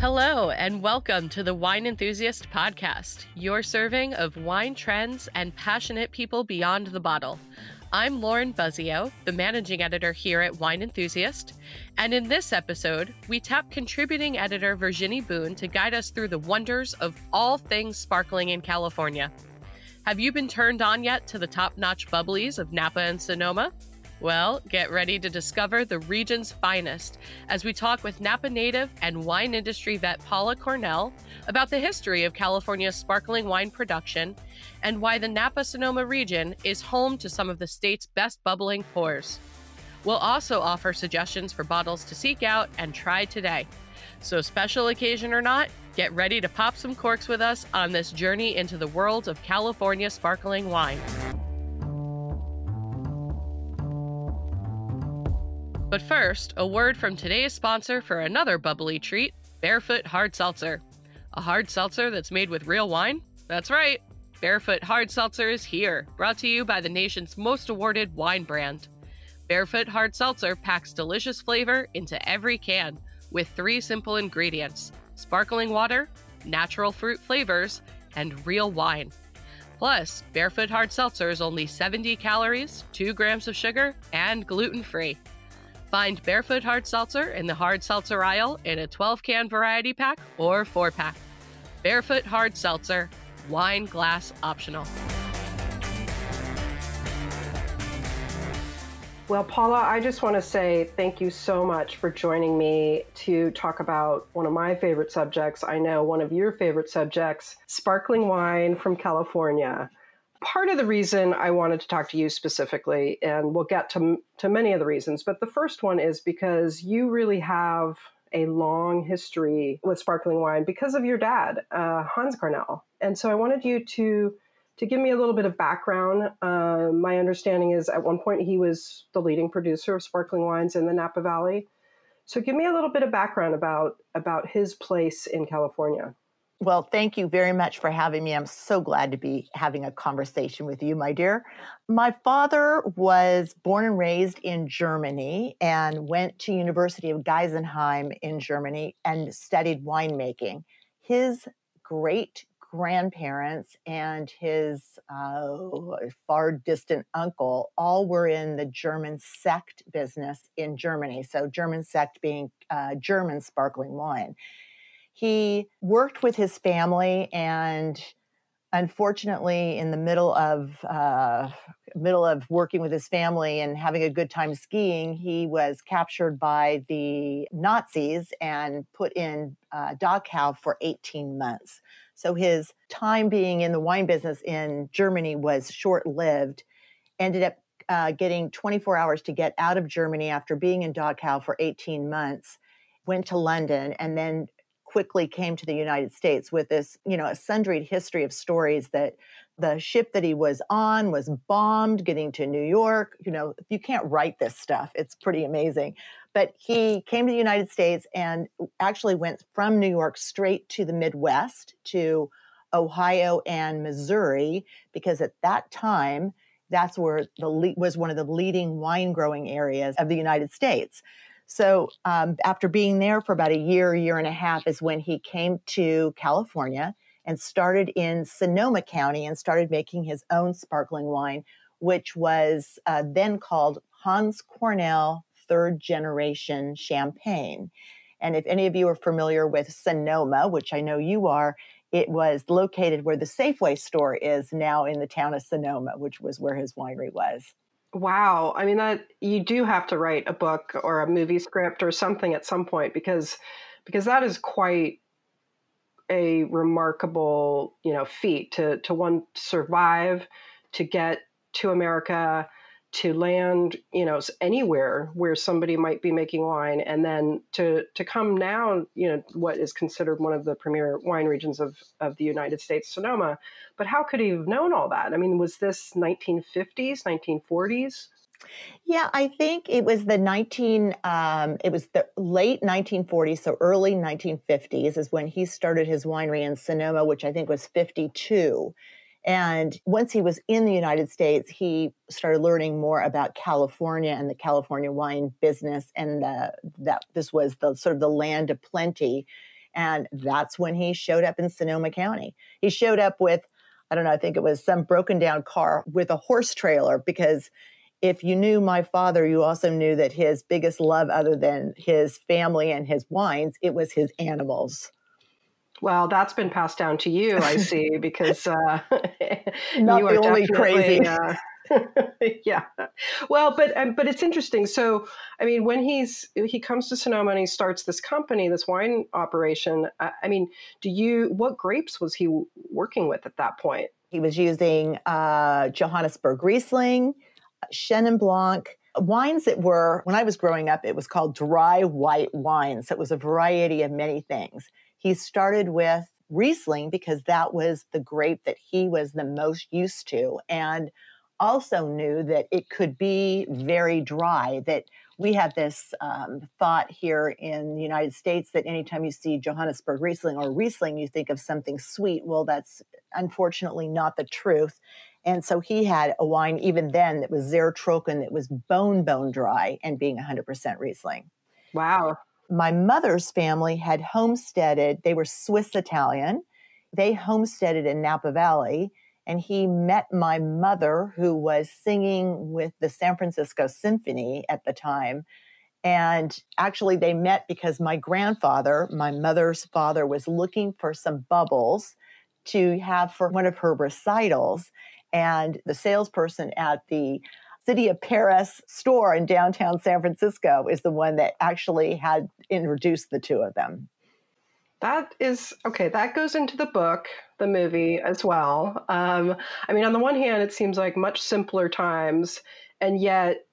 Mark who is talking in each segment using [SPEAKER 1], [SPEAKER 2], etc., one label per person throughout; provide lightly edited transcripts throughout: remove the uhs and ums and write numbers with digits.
[SPEAKER 1] Hello, and welcome to the Wine Enthusiast podcast, your serving of wine trends and passionate people beyond the bottle. I'm Lauren Buzzio, the managing editor here at Wine Enthusiast, and in this episode, we tap contributing editor Virginie Boone to guide us through the wonders of all things sparkling in California. Have you been turned on yet to the top-notch bubblies of Napa and Sonoma? Well, get ready to discover the region's finest as we talk with Napa native and wine industry vet Paula Kornell about the history of California's sparkling wine production and why the Napa-Sonoma region is home to some of the state's best bubbling pours. We'll also offer suggestions for bottles to seek out and try today. So special occasion or not, get ready to pop some corks with us on this journey into the world of California sparkling wine. But first, a word from today's sponsor for another bubbly treat, Barefoot Hard Seltzer. A hard seltzer that's made with real wine? That's right. Barefoot Hard Seltzer is here, brought to you by the nation's most awarded wine brand. Barefoot Hard Seltzer packs delicious flavor into every can with 3 simple ingredients: sparkling water, natural fruit flavors, and real wine. Plus, Barefoot Hard Seltzer is only 70 calories, 2 grams of sugar, and gluten-free. Find Barefoot Hard Seltzer in the hard seltzer aisle in a 12-can variety pack or 4-pack. Barefoot Hard Seltzer, wine glass optional.
[SPEAKER 2] Well, Paula, I just want to say thank you so much for joining me to talk about one of my favorite subjects. I know one of your favorite subjects, sparkling wine from California. Part of the reason I wanted to talk to you specifically, and we'll get to many of the reasons, but the first one is because you really have a long history with sparkling wine because of your dad, Hanns Kornell. And so I wanted you to give me a little bit of background. My understanding is at one point he was the leading producer of sparkling wines in the Napa Valley. So give me a little bit of background about his place in California.
[SPEAKER 3] Well, thank you very much for having me. I'm so glad to be having a conversation with you, my dear. My father was born and raised in Germany and went to University of Geisenheim in Germany and studied winemaking. His great-grandparents and his far distant uncle all were in the German sect business in Germany. So German sect being German sparkling wine. He worked with his family, and unfortunately, in the middle of working with his family and having a good time skiing, he was captured by the Nazis and put in Dachau for 18 months. So his time being in the wine business in Germany was short-lived. Ended up getting 24 hours to get out of Germany after being in Dachau for 18 months. Went to London, and then quickly came to the United States with this, a sundry history of stories that the ship that he was on was bombed getting to New York. You can't write this stuff. It's pretty amazing. But he came to the United States and actually went from New York straight to the Midwest, to Ohio and Missouri, because at that time, that's where was one of the leading wine growing areas of the United States. So after being there for about a year and a half is when he came to California and started in Sonoma County and started making his own sparkling wine, which was then called Hanns Kornell Third Generation Champagne. And if any of you are familiar with Sonoma, which I know you are, it was located where the Safeway store is now in the town of Sonoma, which was where his winery was.
[SPEAKER 2] Wow. I mean, that you do have to write a book or a movie script or something at some point because that is quite a remarkable, feat to one survive, to get to America, to land, anywhere where somebody might be making wine, and then to come now, what is considered one of the premier wine regions of the United States, Sonoma. But how could he have known all that? I mean, was this 1950s, 1940s?
[SPEAKER 3] Yeah, I think it was the late 1940s, so early 1950s is when he started his winery in Sonoma, which I think was 52. And once he was in the United States, he started learning more about California and the California wine business, and that this was the sort of the land of plenty. And that's when he showed up in Sonoma County. He showed up with, I don't know, I think it was some broken down car with a horse trailer, because if you knew my father, you also knew that his biggest love, other than his family and his wines, it was his animals.
[SPEAKER 2] Well, that's been passed down to you, I see, because
[SPEAKER 3] Not
[SPEAKER 2] you
[SPEAKER 3] the
[SPEAKER 2] are
[SPEAKER 3] only crazy.
[SPEAKER 2] definitely, yeah. Well, but it's interesting. So, I mean, when he comes to Sonoma and he starts this company, this wine operation. I mean, what grapes was he working with at that point?
[SPEAKER 3] He was using Johannesburg Riesling, Chenin Blanc, wines that were, when I was growing up, it was called dry white wines. So it was a variety of many things. He started with Riesling because that was the grape that he was the most used to, and also knew that it could be very dry, that we have this thought here in the United States that anytime you see Johannesburg Riesling or Riesling, you think of something sweet. Well, that's unfortunately not the truth. And so he had a wine even then that was Zertrocken, that was bone dry and being 100% Riesling.
[SPEAKER 2] Wow.
[SPEAKER 3] My mother's family had homesteaded. They were Swiss Italian. They homesteaded in Napa Valley. And he met my mother, who was singing with the San Francisco Symphony at the time. And actually, they met because my grandfather, my mother's father, was looking for some bubbles to have for one of her recitals. And the salesperson at the City of Paris store in downtown San Francisco is the one that actually had introduced the two of them.
[SPEAKER 2] That is okay. That goes into the book, the movie as well. I mean, on the one hand, it seems like much simpler times, and yet,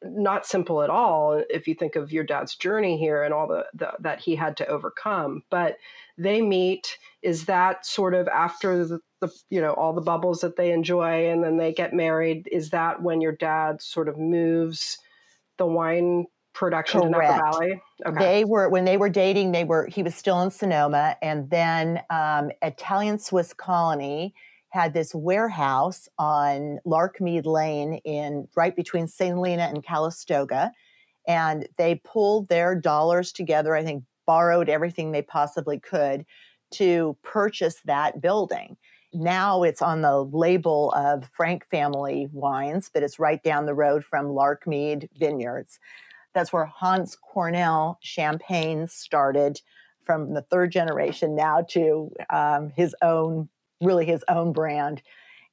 [SPEAKER 2] not simple at all if you think of your dad's journey here and all the that he had to overcome. But they meet. Is that sort of after the all the bubbles that they enjoy, and then they get married? Is that when your dad sort of moves the wine production to Napa Valley?
[SPEAKER 3] Okay. When they were dating, he was still in Sonoma, and then Italian Swiss Colony had this warehouse on Larkmead Lane right between St. Helena and Calistoga, and they pulled their dollars together, I think borrowed everything they possibly could to purchase that building. Now it's on the label of Frank Family Wines, but it's right down the road from Larkmead Vineyards. That's where Hanns Kornell champagne started, from the third generation now to his own brand.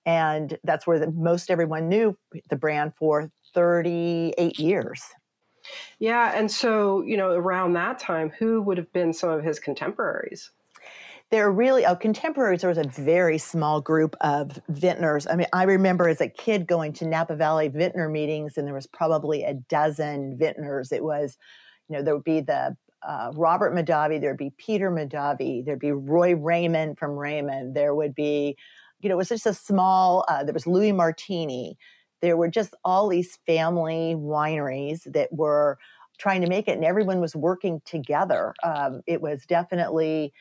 [SPEAKER 3] And that's where most everyone knew the brand for 38 years.
[SPEAKER 2] Yeah. And so, around that time, who would have been some of his contemporaries?
[SPEAKER 3] They're really, contemporaries. There was a very small group of vintners. I mean, I remember as a kid going to Napa Valley vintner meetings, and there was probably a dozen vintners. It was, there would be the Robert Madavi, there'd be Peter Madavi, there'd be Roy Raymond from Raymond. There would be, it was just a small, there was Louis Martini. There were just all these family wineries that were trying to make it, and everyone was working together. It was definitely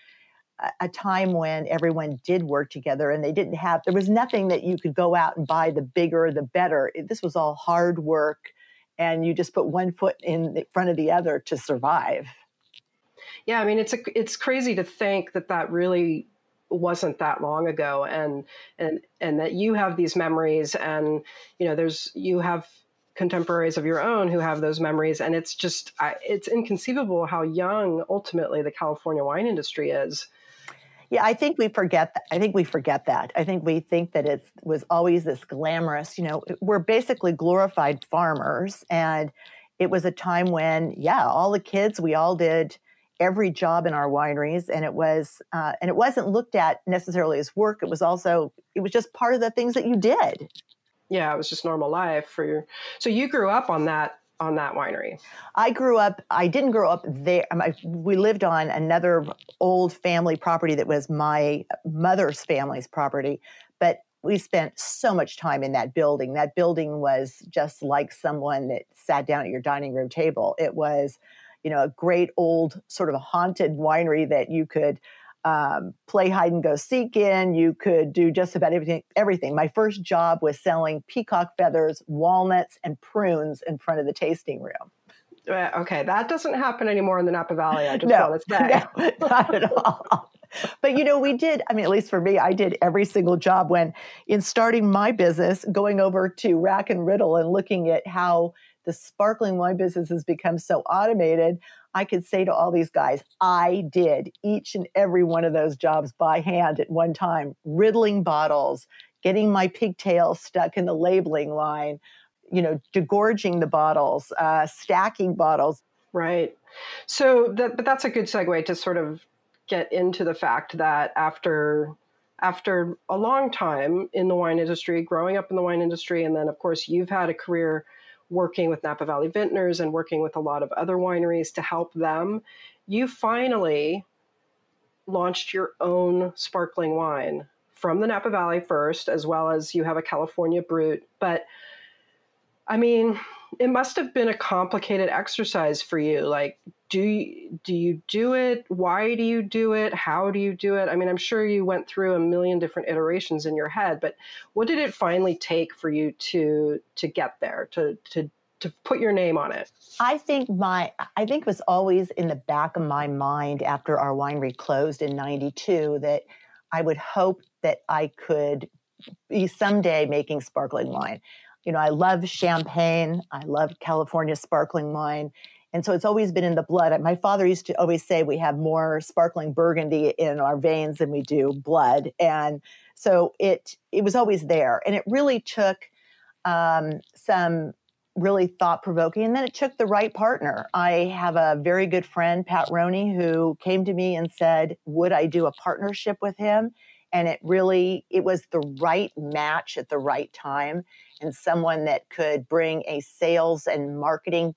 [SPEAKER 3] a time when everyone did work together, and there was nothing that you could go out and buy the bigger, the better. This was all hard work, and you just put one foot in front of the other to survive.
[SPEAKER 2] Yeah. I mean, it's crazy to think that really wasn't that long ago, and that you have these memories, and, you have contemporaries of your own who have those memories. And it's just, it's inconceivable how young ultimately the California wine industry is.
[SPEAKER 3] Yeah, I think we forget that. I think we think that it was always this glamorous, we're basically glorified farmers. And it was a time when, all the kids, we all did every job in our wineries. And it wasn't looked at necessarily as work. It was just part of the things that you did.
[SPEAKER 2] Yeah, it was just normal life for you. So you grew up on that winery.
[SPEAKER 3] I didn't grow up there. We lived on another old family property that was my mother's family's property, but we spent so much time in that building. That building was just like someone that sat down at your dining room table. It was, a great old sort of a haunted winery that you could play hide and go seek in. You could do just about everything. My first job was selling peacock feathers, walnuts, and prunes in front of the tasting room.
[SPEAKER 2] Okay, that doesn't happen anymore in the Napa Valley, I just
[SPEAKER 3] No,
[SPEAKER 2] want to say.
[SPEAKER 3] no, not at all. But, we did, I mean, at least for me, I did every single job when in starting my business, going over to Rack and Riddle and looking at how the sparkling wine business has become so automated. I could say to all these guys, I did each and every one of those jobs by hand at one time, riddling bottles, getting my pigtails stuck in the labeling line, degorging the bottles, stacking bottles.
[SPEAKER 2] Right. So but that's a good segue to sort of get into the fact that after a long time in the wine industry, growing up in the wine industry, and then of course you've had a career working with Napa Valley Vintners and working with a lot of other wineries to help them, you finally launched your own sparkling wine from the Napa Valley first, as well as you have a California Brut. But I mean, it must have been a complicated exercise for you. Like, do you do it? Why do you do it? How do you do it? I mean, I'm sure you went through a million different iterations in your head, but what did it finally take for you to get there, to put your name on it?
[SPEAKER 3] I think it was always in the back of my mind after our winery closed in 92 that I would hope that I could be someday making sparkling wine. I love champagne. I love California sparkling wine. And so it's always been in the blood. My father used to always say we have more sparkling Burgundy in our veins than we do blood. And so it was always there. And it really took some really thought-provoking. And then it took the right partner. I have a very good friend, Pat Roney, who came to me and said, would I do a partnership with him? And it was the right match at the right time, and someone that could bring a sales and marketing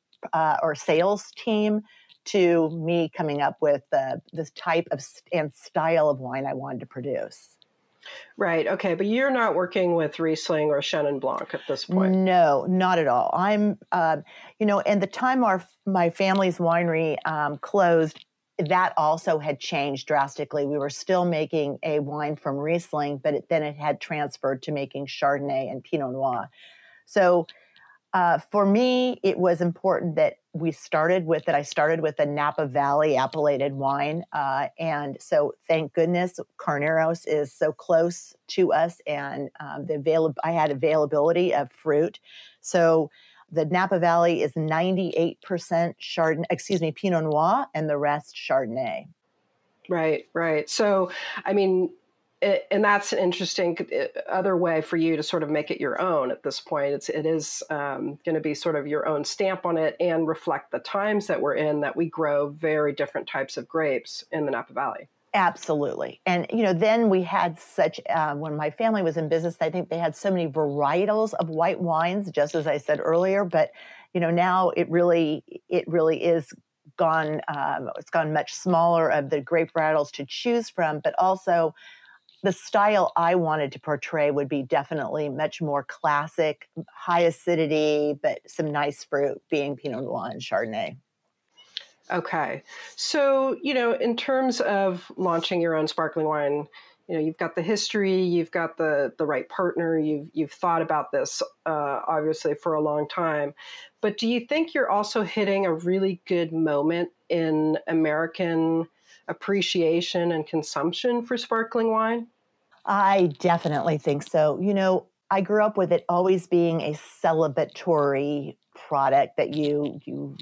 [SPEAKER 3] or sales team to me coming up with this type of and style of wine I wanted to produce.
[SPEAKER 2] Right. Okay. But you're not working with Riesling or Chenin Blanc at this point.
[SPEAKER 3] No, not at all. I'm, and the time my family's winery closed, that also had changed drastically. We were still making a wine from Riesling, but then it had transferred to making Chardonnay and Pinot Noir. So for me, it was important that I started with a Napa Valley appellated wine. And so thank goodness Carneros is so close to us, and I had availability of fruit. So the Napa Valley is 98% Pinot Noir, and the rest Chardonnay.
[SPEAKER 2] Right, right. So, I mean, and that's an interesting other way for you to sort of make it your own at this point. It is going to be sort of your own stamp on it and reflect the times that we're in, that we grow very different types of grapes in the Napa Valley.
[SPEAKER 3] Absolutely. And, then we had when my family was in business, I think they had so many varietals of white wines, just as I said earlier. But, now it really is gone. It's gone much smaller of the grape varietals to choose from, but also the style I wanted to portray would be definitely much more classic, high acidity, but some nice fruit, being Pinot Noir and Chardonnay.
[SPEAKER 2] Okay. So, in terms of launching your own sparkling wine, you've got the history, you've got the right partner, you've thought about this, obviously, for a long time. But do you think you're also hitting a really good moment in American appreciation and consumption for sparkling wine?
[SPEAKER 3] I definitely think so. I grew up with it always being a celebratory product that you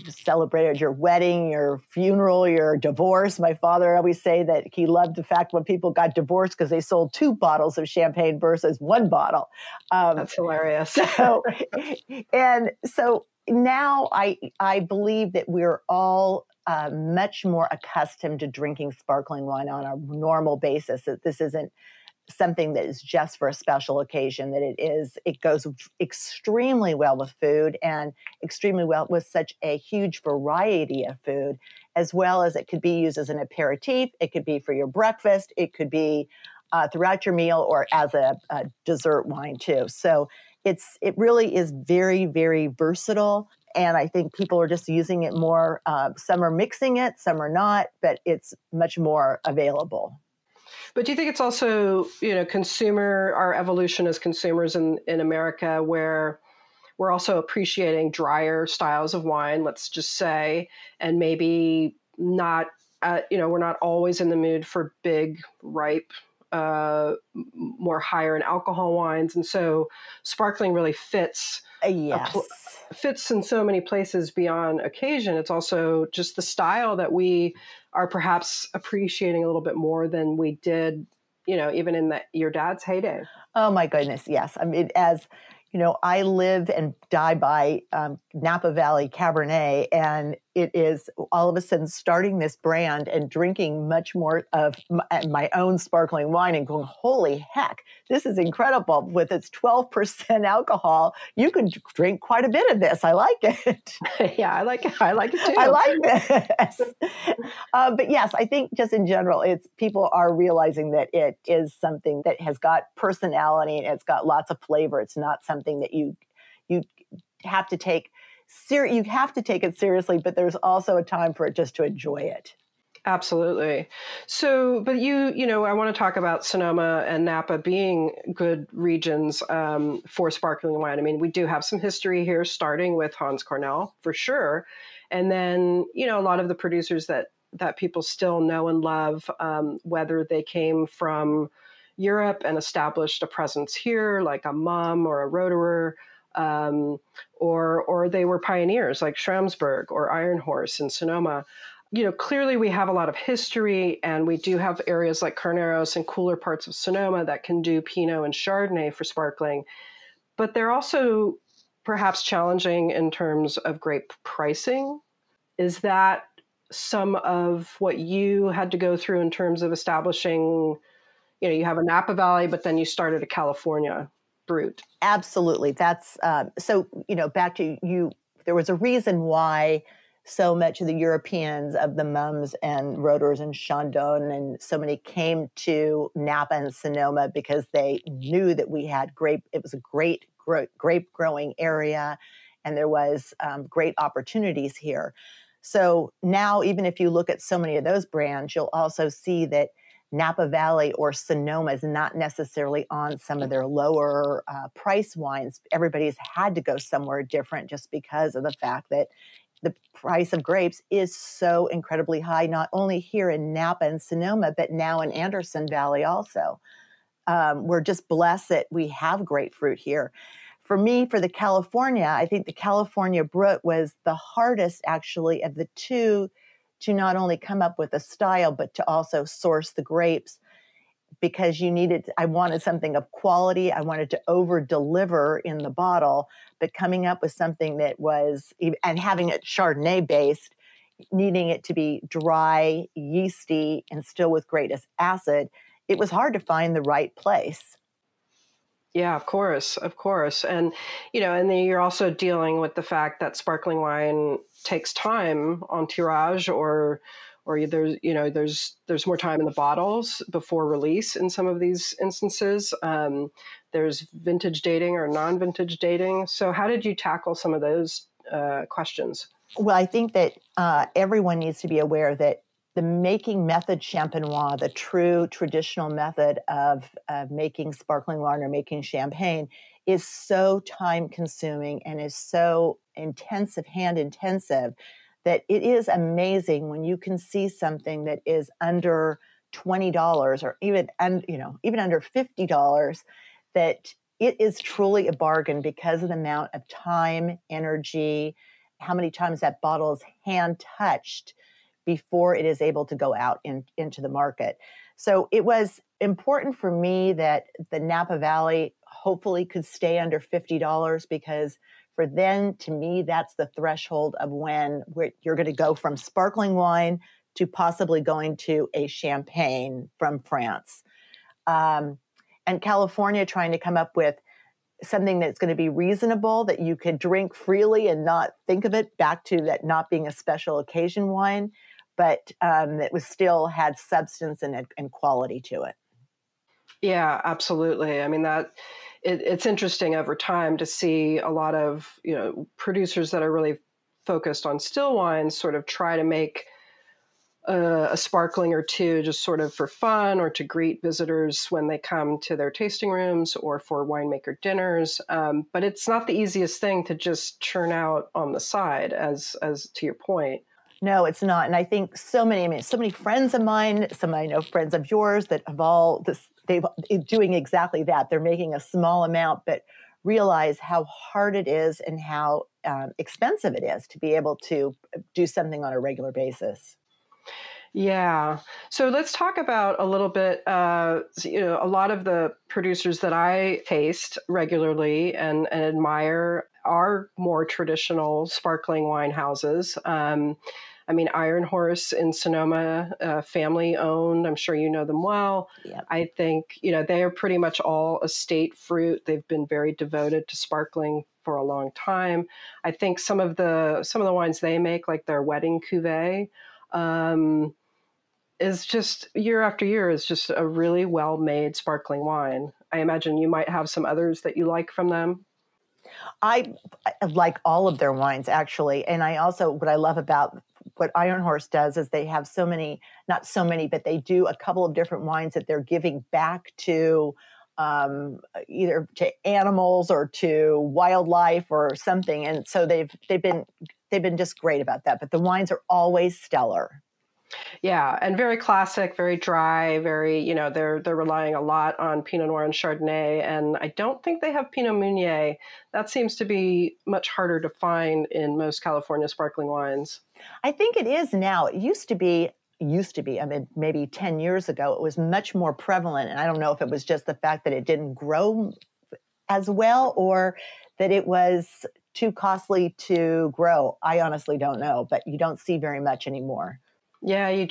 [SPEAKER 3] celebrated your wedding, your funeral, your divorce. My father always say that he loved the fact when people got divorced because they sold 2 bottles of champagne versus 1 bottle.
[SPEAKER 2] That's hilarious.
[SPEAKER 3] And so now I believe that we're all much more accustomed to drinking sparkling wine on a normal basis. That this isn't something that is just for a special occasion, that it goes extremely well with food, and extremely well with such a huge variety of food, as well as it could be used as an aperitif. It could be for your breakfast. It could be throughout your meal, or as a dessert wine too. So it really is very, very versatile. And I think people are just using it more. Some are mixing it, some are not, but it's much more available.
[SPEAKER 2] But do you think it's also, our evolution as consumers in America, where we're also appreciating drier styles of wine, let's just say, and maybe not, we're not always in the mood for big, ripe, more higher in alcohol wines. And so sparkling really fits
[SPEAKER 3] Yes.
[SPEAKER 2] fits in so many places beyond occasion. It's also just the style that we are perhaps appreciating a little bit more than we did, even in your dad's heyday.
[SPEAKER 3] Oh my goodness, yes. I mean, as you know, I live and die by Napa Valley Cabernet, and it is all of a sudden starting this brand and drinking much more of my own sparkling wine and going, holy heck, this is incredible. With its 12% alcohol, you can drink quite a bit of this. I like it.
[SPEAKER 2] Yeah, I like it. I like it too.
[SPEAKER 3] I like this. But yes, I think just in general, people are realizing that it is something that has got personality and it's got lots of flavor. It's not something that you have to take you have to take it seriously, but there's also a time for it just to enjoy it.
[SPEAKER 2] Absolutely. So, but I want to talk about Sonoma and Napa being good regions for sparkling wine. I mean, we do have some history here, starting with Hanns Kornell for sure. And then, a lot of the producers that people still know and love, whether they came from Europe and established a presence here, like a Mumm or a Roederer, or they were pioneers like Schramsberg or Iron Horse in Sonoma. Clearly we have a lot of history, and we do have areas like Carneros and cooler parts of Sonoma that can do Pinot and Chardonnay for sparkling. But they're also perhaps challenging in terms of grape pricing. Is that some of what you had to go through in terms of establishing, you have a Napa Valley, but then you started a California brut?
[SPEAKER 3] Absolutely. That's so, back to you, there was a reason why so much of the Europeans of the Mumms and Roederers and Chandon and so many came to Napa and Sonoma, because they knew that we had it was a great grape growing area, and there was great opportunities here. So now, even if you look at so many of those brands, you'll also see that Napa Valley or Sonoma is not necessarily on some of their lower price wines. Everybody's had to go somewhere different just because of the fact that the price of grapes is so incredibly high, not only here in Napa and Sonoma, but now in Anderson Valley also. We're just blessed that we have great fruit here. For me, for the California, I think the California Brut was the hardest actually of the two to not only come up with a style, but to also source the grapes, because I wanted something of quality. I wanted to over deliver in the bottle, but coming up with something that was, and having it Chardonnay based, needing it to be dry, yeasty, and still with great acid, it was hard to find the right place.
[SPEAKER 2] Yeah, of course. And, and then you're also dealing with the fact that sparkling wine takes time on tirage, or there's more time in the bottles before release in some of these instances. There's vintage dating or non-vintage dating. So how did you tackle some of those questions?
[SPEAKER 3] Well, I think that everyone needs to be aware that the making method champenois, the true traditional method of making sparkling wine or making champagne, is so time consuming and is so hand intensive, that it is amazing when you can see something that is under $20 or even under $50, that it is truly a bargain because of the amount of time, energy, how many times that bottle is hand touched before it is able to go out into the market. So it was important for me that the Napa Valley hopefully could stay under $50, because for then, to me, that's the threshold of when you're going to go from sparkling wine to possibly going to a champagne from France. And California, trying to come up with something that's going to be reasonable, that you can drink freely and not think of it, back to that not being a special occasion wine, but that was still had substance and quality to it.
[SPEAKER 2] Yeah, absolutely. I mean, it's interesting over time to see a lot of, producers that are really focused on still wines sort of try to make a sparkling or two just sort of for fun or to greet visitors when they come to their tasting rooms or for winemaker dinners. But it's not the easiest thing to just churn out on the side, as to your point.
[SPEAKER 3] No, it's not. And I think so many friends of mine, some I know friends of yours that have they've doing exactly that. They're making a small amount, but realize how hard it is and how expensive it is to be able to do something on a regular basis.
[SPEAKER 2] Yeah. So let's talk about a little bit, a lot of the producers that I taste regularly and admire are more traditional sparkling wine houses. Iron Horse in Sonoma, family owned. I'm sure you know them well.
[SPEAKER 3] Yep.
[SPEAKER 2] I think, they are pretty much all estate fruit. They've been very devoted to sparkling for a long time. I think some of the wines they make, like their wedding cuvee, is just year after year is just a really well-made sparkling wine. I imagine you might have some others that you like from them.
[SPEAKER 3] I like all of their wines, actually. And what I love about what Iron Horse does is they have not so many, but they do a couple of different wines that they're giving back to either to animals or to wildlife or something. And so they've been just great about that. But the wines are always stellar.
[SPEAKER 2] Yeah, and very classic, very dry, very, they're relying a lot on Pinot Noir and Chardonnay, and I don't think they have Pinot Meunier. That seems to be much harder to find in most California sparkling wines.
[SPEAKER 3] I think it is now. It used to be, maybe 10 years ago, it was much more prevalent, and I don't know if it was just the fact that it didn't grow as well or that it was too costly to grow. I honestly don't know, but you don't see very much anymore.
[SPEAKER 2] Yeah, you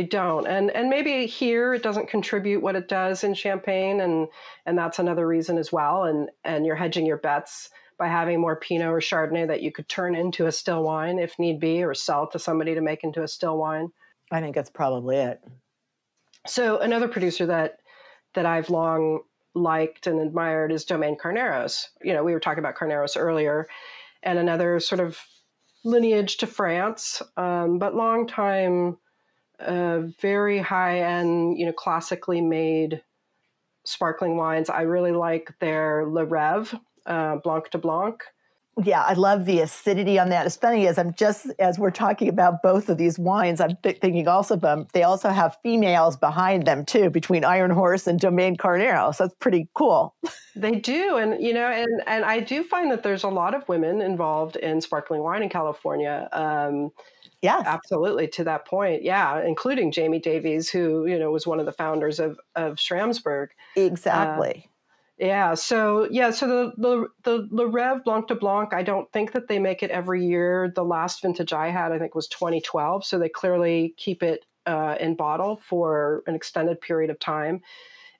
[SPEAKER 2] don't. And maybe here it doesn't contribute what it does in Champagne, and that's another reason as well. And you're hedging your bets by having more Pinot or Chardonnay that you could turn into a still wine if need be, or sell to somebody to make into a still wine.
[SPEAKER 3] I think that's probably it.
[SPEAKER 2] So another producer that I've long liked and admired is Domaine Carneros. We were talking about Carneros earlier, and another sort of lineage to France, but long time, very high end, classically made sparkling wines. I really like their Le Rêve, Blanc de Blanc.
[SPEAKER 3] Yeah, I love the acidity on that. It's funny as we're talking about both of these wines, I'm thinking also of them. They also have females behind them too, between Iron Horse and Domaine Carneros. So that's pretty cool.
[SPEAKER 2] They do, and and I do find that there's a lot of women involved in sparkling wine in California.
[SPEAKER 3] Yes,
[SPEAKER 2] absolutely. To that point, yeah, including Jamie Davies, who was one of the founders of Schramsberg.
[SPEAKER 3] Exactly.
[SPEAKER 2] So the Le Rêve Blanc de Blanc, I don't think that they make it every year. The last vintage I had, I think, was 2012. So they clearly keep it in bottle for an extended period of time.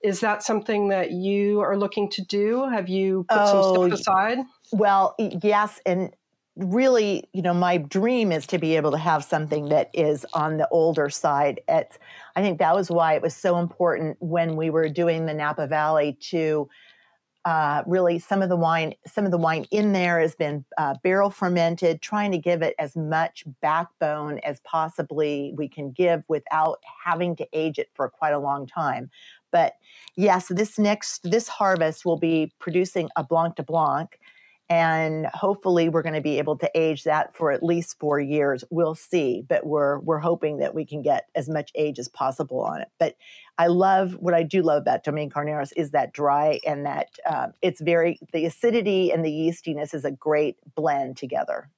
[SPEAKER 2] Is that something that you are looking to do? Have you put some stuff aside?
[SPEAKER 3] Well, yes. And really, my dream is to be able to have something that is on the older side. I think that was why it was so important when we were doing the Napa Valley to really some of the wine in there has been barrel fermented, trying to give it as much backbone as possibly we can give without having to age it for quite a long time. But yes, this harvest will be producing a Blanc de Blanc, and hopefully we're going to be able to age that for at least 4 years. We'll see, but we're hoping that we can get as much age as possible on it. But what I do love about Domaine Carneros is that dry and that the acidity and the yeastiness is a great blend together.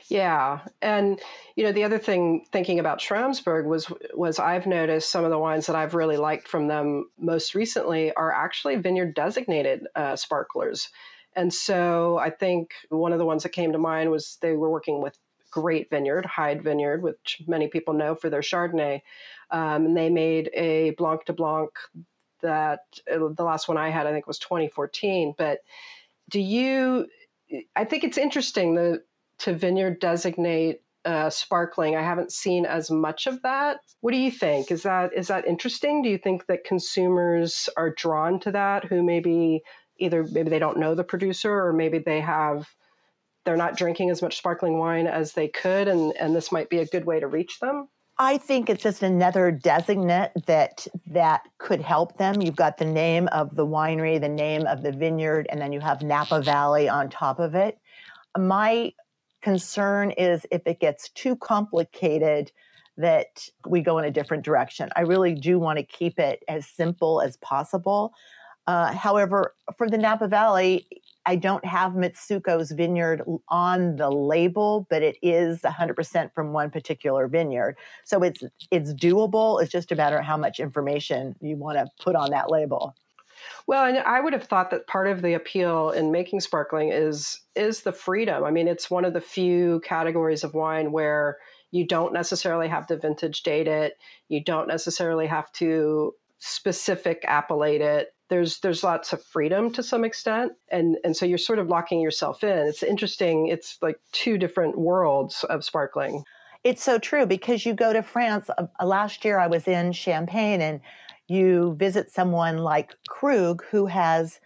[SPEAKER 2] Yeah. And, the other thing thinking about Schramsberg was I've noticed some of the wines that I've really liked from them most recently are actually vineyard designated sparklers. And so I think one of the ones that came to mind was they were working with great vineyard, Hyde Vineyard, which many people know for their Chardonnay. And they made a Blanc de Blanc that the last one I had, I think, was 2014. But I think it's interesting to vineyard designate sparkling. I haven't seen as much of that. What do you think? Is that interesting? Do you think that consumers are drawn to that, who maybe they don't know the producer, or maybe they're not drinking as much sparkling wine as they could, and this might be a good way to reach them?
[SPEAKER 3] I think it's just another designate that could help them. You've got the name of the winery, the name of the vineyard, and then you have Napa Valley on top of it. My concern is if it gets too complicated, that we go in a different direction. I really do want to keep it as simple as possible. However, for the Napa Valley, I don't have Mitsuko's vineyard on the label, but it is 100% from one particular vineyard. So it's doable. It's just a matter of how much information you want to put on that label.
[SPEAKER 2] Well, and I would have thought that part of the appeal in making sparkling is the freedom. I mean, it's one of the few categories of wine where you don't necessarily have to vintage date it. You don't necessarily have to specific appellate it. There's lots of freedom to some extent. And so you're sort of locking yourself in. It's interesting. It's like two different worlds of sparkling.
[SPEAKER 3] It's so true, because you go to France. Last year I was in Champagne, and you visit someone like Krug, who has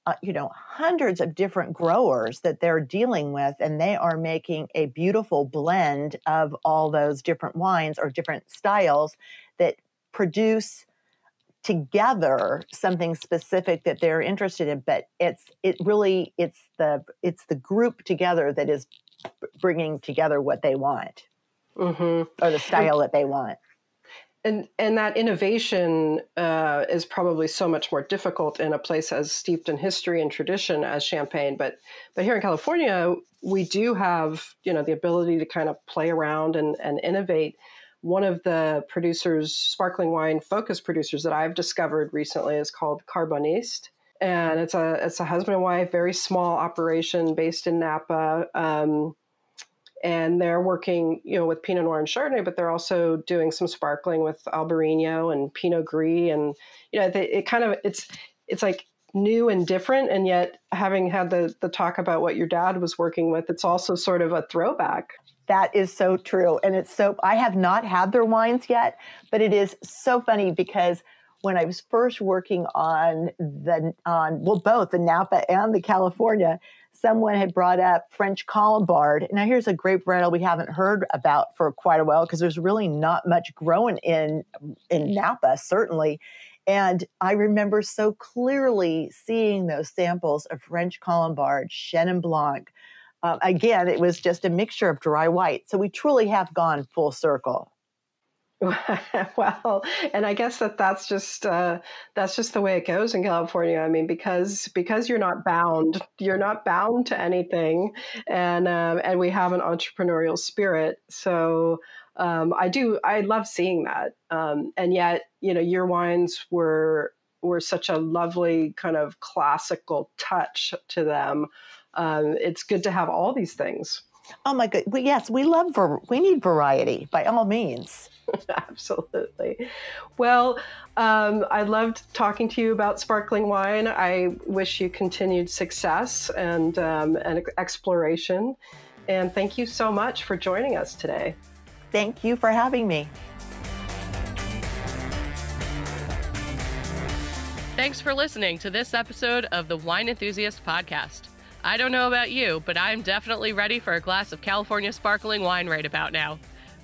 [SPEAKER 3] hundreds of different growers that they're dealing with, and they are making a beautiful blend of all those different wines or different styles that produce together something specific that they're interested in. But it's the group together that is bringing together what they want, or the style that they want.
[SPEAKER 2] And that innovation is probably so much more difficult in a place as steeped in history and tradition as Champagne. But here in California, we do have, the ability to kind of play around and innovate. One of the producers, sparkling wine focused producers that I've discovered recently is called Carboniste. And it's a husband and wife, very small operation based in Napa. And they're working, with Pinot Noir and Chardonnay, but they're also doing some sparkling with Albarino and Pinot Gris. And, it's like new and different. And yet, having had the talk about what your dad was working with, it's also sort of a throwback.
[SPEAKER 3] That is so true. And I have not had their wines yet, but it is so funny because when I was first working on both the Napa and the California, someone had brought up French Colombard. Now, here's a grape varietal we haven't heard about for quite a while, because there's really not much growing in Napa, certainly. And I remember so clearly seeing those samples of French Colombard, Chenin Blanc. Again, it was just a mixture of dry white. So we truly have gone full circle.
[SPEAKER 2] Well, and I guess that's just the way it goes in California. I mean, because you're not bound to anything, and we have an entrepreneurial spirit. So I love seeing that. And yet, your wines were such a lovely kind of classical touch to them. It's good to have all these things.
[SPEAKER 3] Oh my God! Yes, we need variety by all means.
[SPEAKER 2] Absolutely. Well, I loved talking to you about sparkling wine. I wish you continued success and exploration. And thank you so much for joining us today.
[SPEAKER 3] Thank you for having me.
[SPEAKER 1] Thanks for listening to this episode of the Wine Enthusiast podcast. I don't know about you, but I'm definitely ready for a glass of California sparkling wine right about now.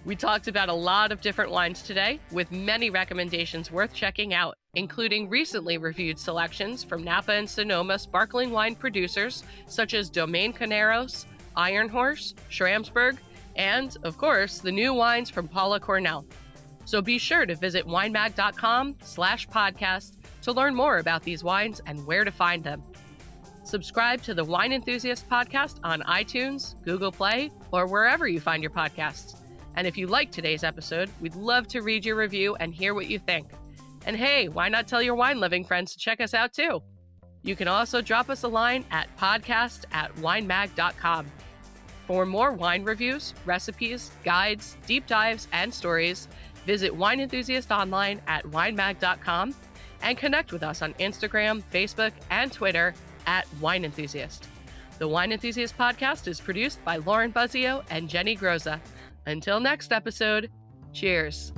[SPEAKER 1] We talked about a lot of different wines today, with many recommendations worth checking out, including recently reviewed selections from Napa and Sonoma sparkling wine producers such as Domaine Carneros, Iron Horse, Schramsberg, and, of course, the new wines from Paula Kornell. So be sure to visit winemag.com/podcast to learn more about these wines and where to find them. Subscribe to the Wine Enthusiast podcast on iTunes, Google Play, or wherever you find your podcasts. And if you liked today's episode, we'd love to read your review and hear what you think. And hey, why not tell your wine-loving friends to check us out too? You can also drop us a line at podcast@winemag.com. For more wine reviews, recipes, guides, deep dives, and stories, visit Wine Enthusiast online at winemag.com and connect with us on Instagram, Facebook, and Twitter @Wine Enthusiast. The Wine Enthusiast podcast is produced by Lauren Buzzio and Jenny Groza. Until next episode, cheers.